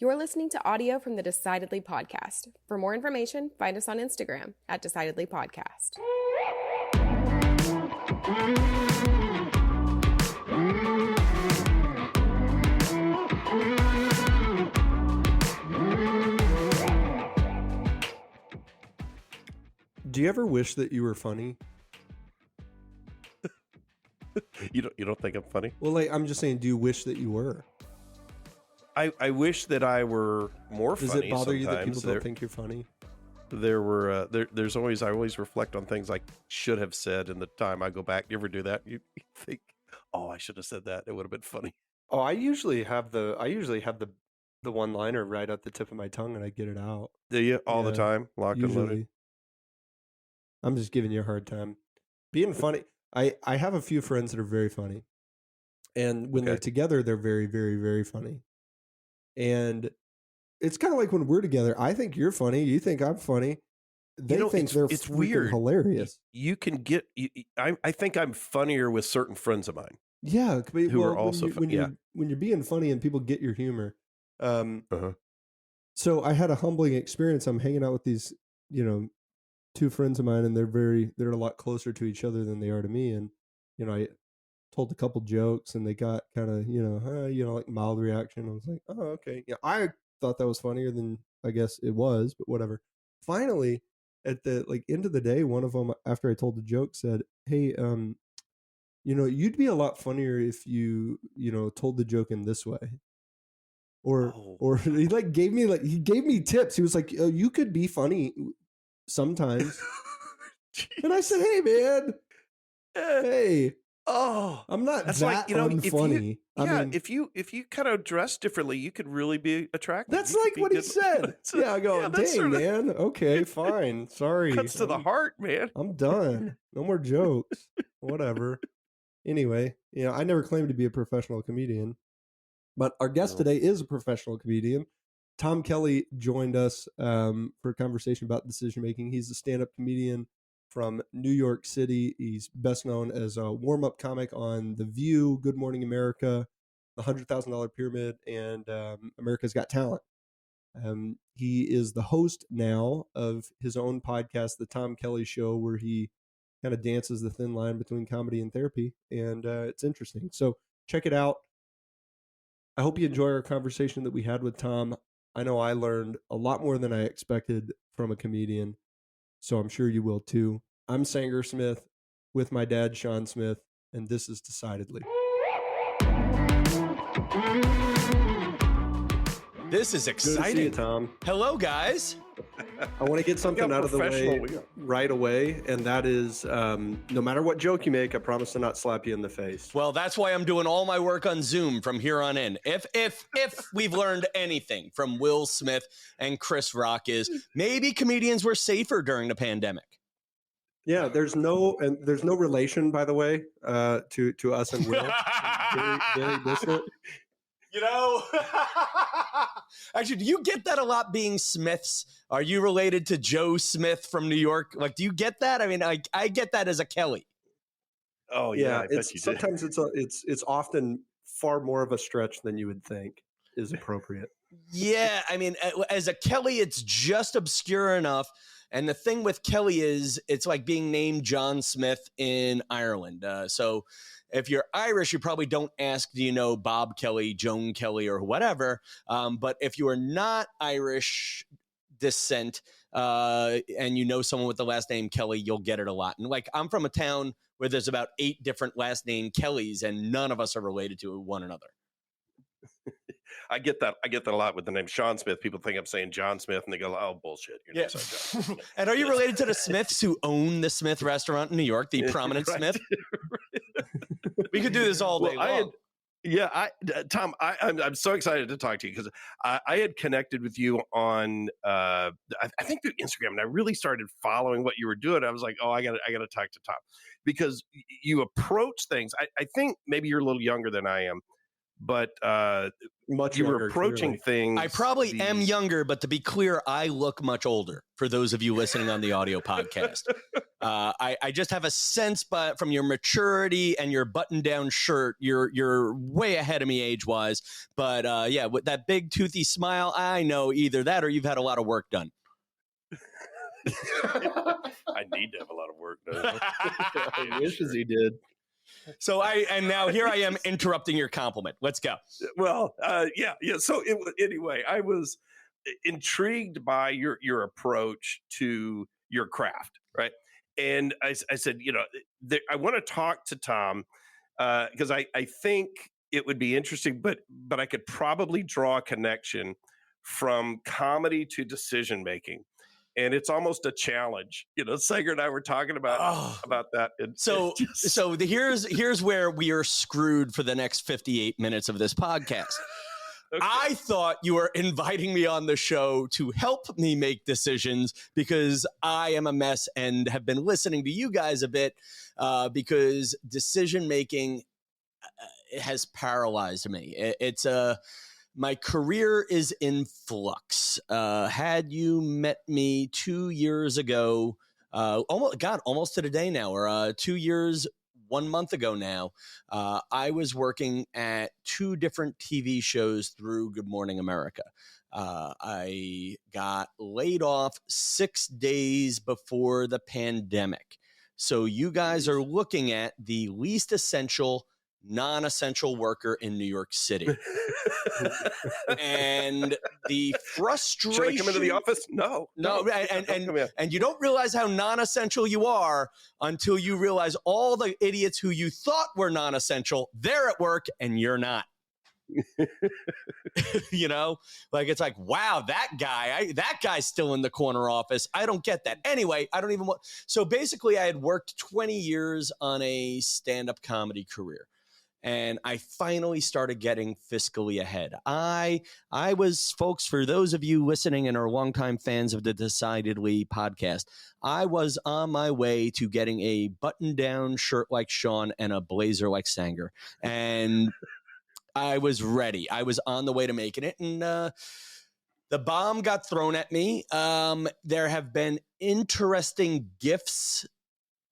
You're listening to audio from the Decidedly podcast. For more information, find us on Instagram at Decidedly Podcast. Do you ever wish that you were funny? You don't think I'm funny? Well, like, I'm just saying, do you wish that you were? I wish that I were more funny. Does it bother you that sometimes. people don't think you're funny? There's always, I always reflect on things I should have said in the time I go back. You ever do that? You think, oh, I should have said that. It would have been funny. Oh, I usually have the one-liner right at the tip of my tongue and I get it out. Do you all the time? Locked and loaded? Usually. I'm just giving you a hard time. Being funny. I have a few friends that are very funny. And when they're together, they're very, very, very funny. And it's kind of like when we're together, I think you're funny. You think I'm funny. They think they're it's freaking weird. Hilarious. You can get, I think I'm funnier with certain friends of mine. Yeah. Who are also funny. When you're being funny and people get your humor. So I had a humbling experience. I'm hanging out with these, two friends of mine, and they're a lot closer to each other than they are to me. And, I told a couple jokes and they got kind of, like mild reaction. I was like, oh, okay. Yeah. I thought that was funnier than I guess it was, but whatever. Finally, at the end of the day, one of them, after I told the joke, said, hey, you'd be a lot funnier if you, told the joke in this way. Or he gave me tips. He was like, oh, you could be funny sometimes. And I said, hey, man, hey. Oh, I'm not that's that unfunny. If you kind of dress differently, you could really be attractive. That's like what he said. I go, dang, man. Okay, fine. Sorry. Cuts to the heart, man. I'm done. No more jokes. Whatever. Anyway, I never claimed to be a professional comedian, but our guest today is a professional comedian. Tom Kelly joined us for a conversation about decision making. He's a stand-up comedian from New York City. He's best known as a warm-up comic on The View, Good Morning America, The $100,000 Pyramid, and America's Got Talent. He is the host now of his own podcast, The Tomkellyshow, where he kind of dances the thin line between comedy and therapy, and it's interesting. So check it out. I hope you enjoy our conversation that we had with Tom. I know I learned a lot more than I expected from a comedian, so I'm sure you will too. I'm Sanger Smith with my dad, Sean Smith, and this is Decidedly. This is exciting. Good to see you, Tom. Hello, guys. I want to get something out of the way right away, and that is, no matter what joke you make, I promise to not slap you in the face. Well, that's why I'm doing all my work on Zoom from here on in. If we've learned anything from Will Smith and Chris Rock is maybe comedians were safer during the pandemic. Yeah, there's no relation, by the way, to us and Will. very, very distant. Actually, do you get that a lot being Smiths? Are you related to Joe Smith from New York? Like, do you get that? I mean, I get that as a Kelly. Oh yeah, sometimes it's often far more of a stretch than you would think is appropriate. Yeah, I mean, as a Kelly, it's just obscure enough. And the thing with Kelly is it's like being named John Smith in Ireland. So if you're Irish, you probably don't ask, do you know Bob Kelly, Joan Kelly, or whatever. But if you are not Irish descent and you know someone with the last name Kelly, you'll get it a lot. And like, I'm from a town where there's about 8 different last name Kellys, and none of us are related to one another. I get that a lot with the name Sean Smith. People think I'm saying John Smith, and they go, "Oh, bullshit." You're yeah. And are you related to the Smiths who own the Smith restaurant in New York, the prominent Smith? We could do this all day long. Tom, I'm so excited to talk to you because I had connected with you on I think through Instagram, and I really started following what you were doing. I was like, oh, I got to talk to Tom because you approach things. I think maybe you're a little younger than I am, but much you younger, were approaching things. I probably am younger, but to be clear, I look much older for those of you listening on the audio podcast. I just have a sense, but from your maturity and your button-down shirt, you're way ahead of me age-wise. But yeah, with that big toothy smile, I know either that or you've had a lot of work done. I need to have a lot of work done. I wish as he did. So and now here I am interrupting your compliment. Let's go. Well, yeah. So anyway, I was intrigued by your approach to your craft, right? And I said, I want to talk to Tom because I think it would be interesting, but I could probably draw a connection from comedy to decision making. And it's almost a challenge. Sager and I were talking about that. And so here's where we are screwed for the next 58 minutes of this podcast. Okay. I thought you were inviting me on the show to help me make decisions because I am a mess and have been listening to you guys a bit because decision making has paralyzed me. It's my career is in flux. Had you met me 2 years ago, almost to the day now, or 2 years, 1 month ago now, I was working at 2 different TV shows through Good Morning America. I got laid off 6 days before the pandemic. So you guys are looking at the least essential, non-essential worker in New York City. And the frustration. Should I come into the office? No. And you don't realize how non-essential you are until you realize all the idiots who you thought were non-essential, they're at work and you're not. It's like, wow, that guy's still in the corner office. I don't get that. Anyway, I don't even want. So basically I had worked 20 years on a stand-up comedy career. And I finally started getting fiscally ahead. I was, folks, for those of you listening and are longtime fans of the Decidedly podcast, I was on my way to getting a button-down shirt like Sean and a blazer like Sanger. And I was ready. I was on the way to making it. And the bomb got thrown at me. There have been interesting gifts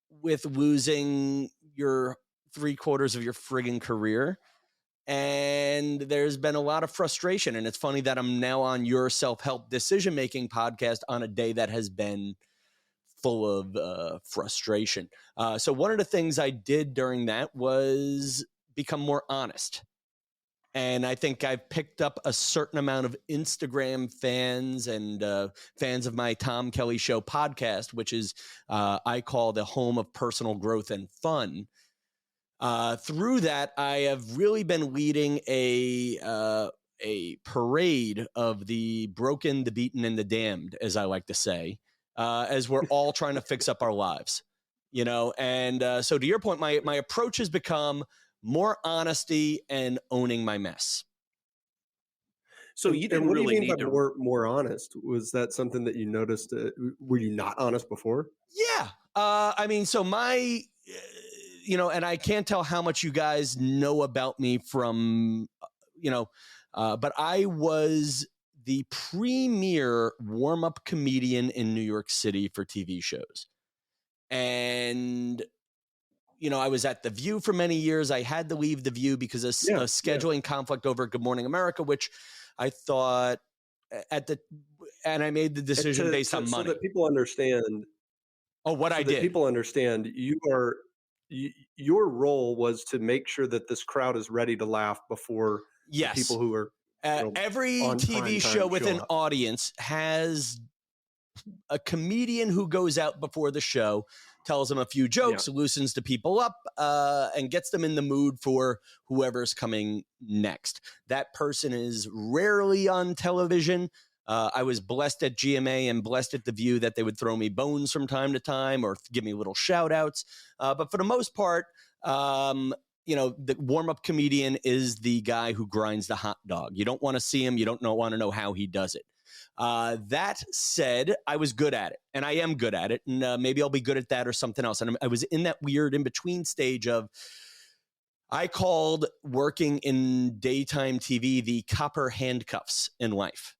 with losing your 3/4 of your friggin' career. And there's been a lot of frustration. And it's funny that I'm now on your self-help decision-making podcast on a day that has been full of frustration. So one of the things I did during that was become more honest. And I think I've picked up a certain amount of Instagram fans and fans of my Tom Kelly Show podcast, which is I call the home of personal growth and fun. Through that, I have really been leading a parade of the broken, the beaten, and the damned, as I like to say, as we're all trying to fix up our lives, And so to your point, my approach has become more honesty and owning my mess. So you didn't really need to more honest. Was that something that you noticed? Were you not honest before? Yeah. So my... and I can't tell how much you guys know about me from, but I was the premier warm-up comedian in New York City for TV shows. And, I was at The View for many years. I had to leave The View because of a scheduling conflict over at Good Morning America, which I thought and I made the decision based on money. So that people understand. Oh, what I did. People understand your role was to make sure that this crowd is ready to laugh before the people who are every TV show with an audience has a comedian who goes out before the show, tells them a few jokes, loosens the people up, and gets them in the mood for whoever's coming next. That person is rarely on television. I was blessed at GMA and blessed at The View that they would throw me bones from time to time or give me little shout outs. But for the most part, the warm-up comedian is the guy who grinds the hot dog. You don't want to see him. You don't want to know how he does it. That said, I was good at it, and I am good at it, and maybe I'll be good at that or something else. And I was in that weird in-between stage of I called working in daytime TV the copper handcuffs in life.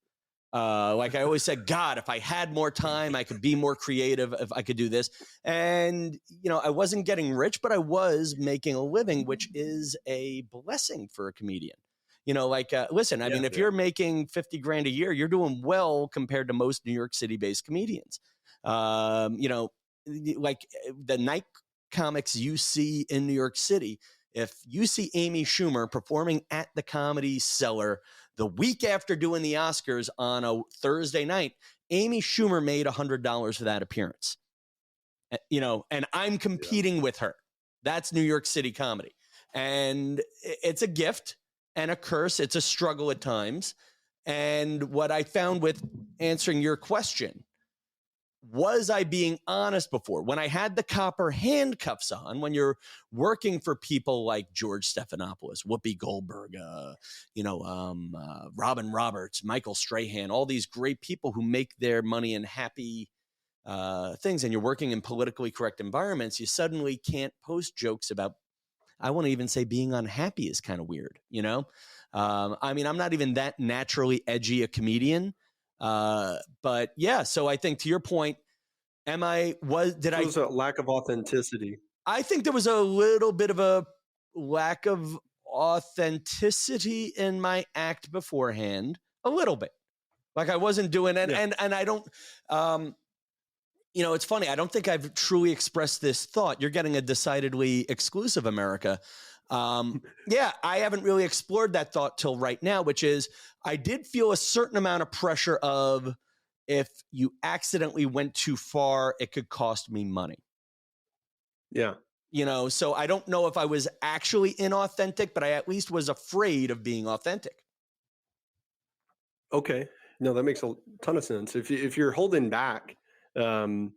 Like I always said, God, if I had more time, I could be more creative. If I could do this, and I wasn't getting rich, but I was making a living, which is a blessing for a comedian. Listen, I mean, if you're making 50 grand a year, you're doing well compared to most New York City based comedians. Like the night comics you see in New York City, if you see Amy Schumer performing at the Comedy Cellar the week after doing the Oscars on a Thursday night, Amy Schumer made $100 for that appearance. And I'm competing with her. That's New York City comedy. And it's a gift and a curse. It's a struggle at times. And what I found with answering your question, was I being honest before? When I had the copper handcuffs on, when you're working for people like George Stephanopoulos, Whoopi Goldberg, Robin Roberts, Michael Strahan, all these great people who make their money in happy things, and you're working in politically correct environments, you suddenly can't post jokes about, I want to even say being unhappy is kind of weird, I mean, I'm not even that naturally edgy a comedian. But yeah, so I think to your point, it was a lack of authenticity. I think there was a little bit of a lack of authenticity in my act beforehand, a little bit. Like I wasn't doing it. And I don't, it's funny. I don't think I've truly expressed this thought. You're getting a decidedly exclusive America. I haven't really explored that thought till right now, which is I did feel a certain amount of pressure of if you accidentally went too far, it could cost me money. Yeah. So I don't know if I was actually inauthentic, but I at least was afraid of being authentic. Okay. No, that makes a ton of sense. If you're holding back, you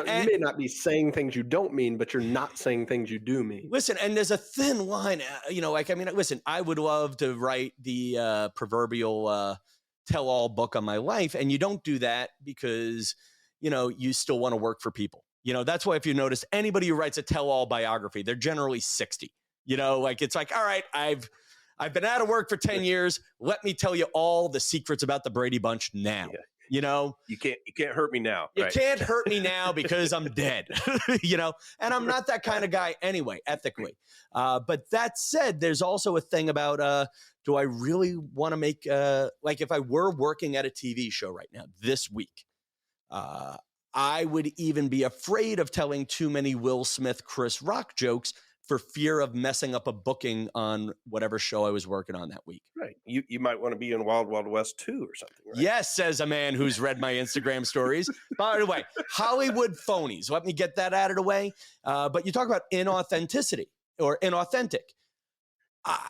may not be saying things you don't mean, but you're not saying things you do mean. Listen, and there's a thin line, listen, I would love to write the proverbial tell-all book on my life, and you don't do that because, you still want to work for people. That's why if you notice anybody who writes a tell-all biography, they're generally 60. It's like, all right, I've been out of work for 10 years. Let me tell you all the secrets about the Brady Bunch now. Yeah. You can't hurt me now. You can't hurt me now because I'm dead, and I'm not that kind of guy anyway, ethically. But that said, there's also a thing about, do I really want to make, like if I were working at a TV show right now this week, I would even be afraid of telling too many Will Smith, Chris Rock jokes for fear of messing up a booking on whatever show I was working on that week. Right. You might want to be in Wild Wild West 2 or something, right? Yes, says a man who's read my Instagram stories. By the way, Hollywood phonies. Let me get that out of the way. But you talk about inauthenticity or inauthentic.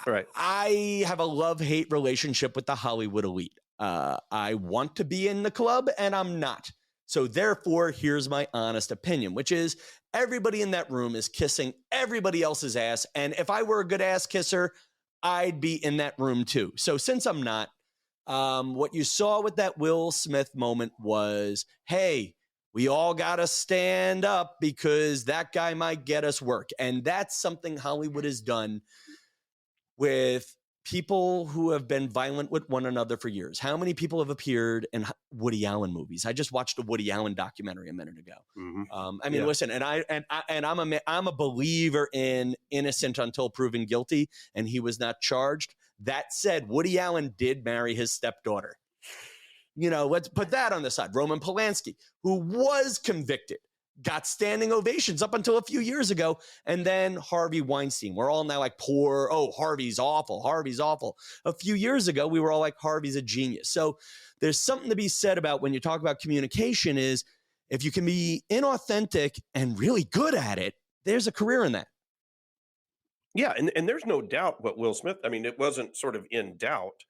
Right. I have a love-hate relationship with the Hollywood elite. I want to be in the club and I'm not. So therefore, here's my honest opinion, which is everybody in that room is kissing everybody else's ass. And if I were a good ass kisser, I'd be in that room too. So since I'm not, what you saw with that Will Smith moment was, hey, we all got to stand up because that guy might get us work. And that's something Hollywood has done with people who have been violent with one another for years. How many people have appeared in Woody Allen movies? I just watched a Woody Allen documentary a minute ago. Mm-hmm. Listen, I'm a believer in innocent until proven guilty, and he was not charged. That said, Woody Allen did marry his stepdaughter. Let's put that on the side. Roman Polanski, who was convicted, got standing ovations up until a few years ago. And then Harvey Weinstein. We're all now like, Harvey's awful. Harvey's awful. A few years ago, we were all like, Harvey's a genius. So there's something to be said about when you talk about communication is if you can be inauthentic and really good at it, there's a career in that. Yeah. And there's no doubt what Will Smith, it wasn't sort of in doubt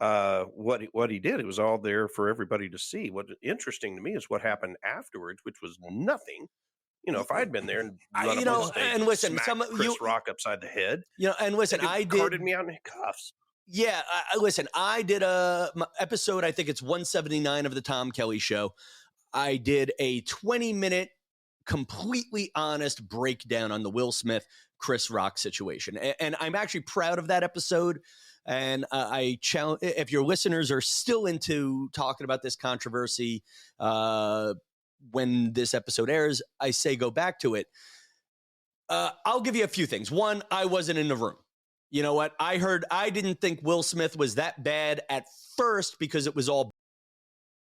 what he did. It was all there for everybody to see. What interesting to me is what happened afterwards, which was nothing. If I'd been there and run up on stage and listen, Chris Rock upside the head, and listen, I did carted me out in cuffs. Yeah, listen, I did a episode. I think it's 179 of the Tom Kelly Show. I did a 20-minute, completely honest breakdown on the Will Smith, Chris Rock situation, and I'm actually proud of that episode. And I challenge, if your listeners are still into talking about this controversy when this episode airs, I say go back to it. I'll give you a few things. One, I wasn't in the room. You know what? I didn't think Will Smith was that bad at first because it was all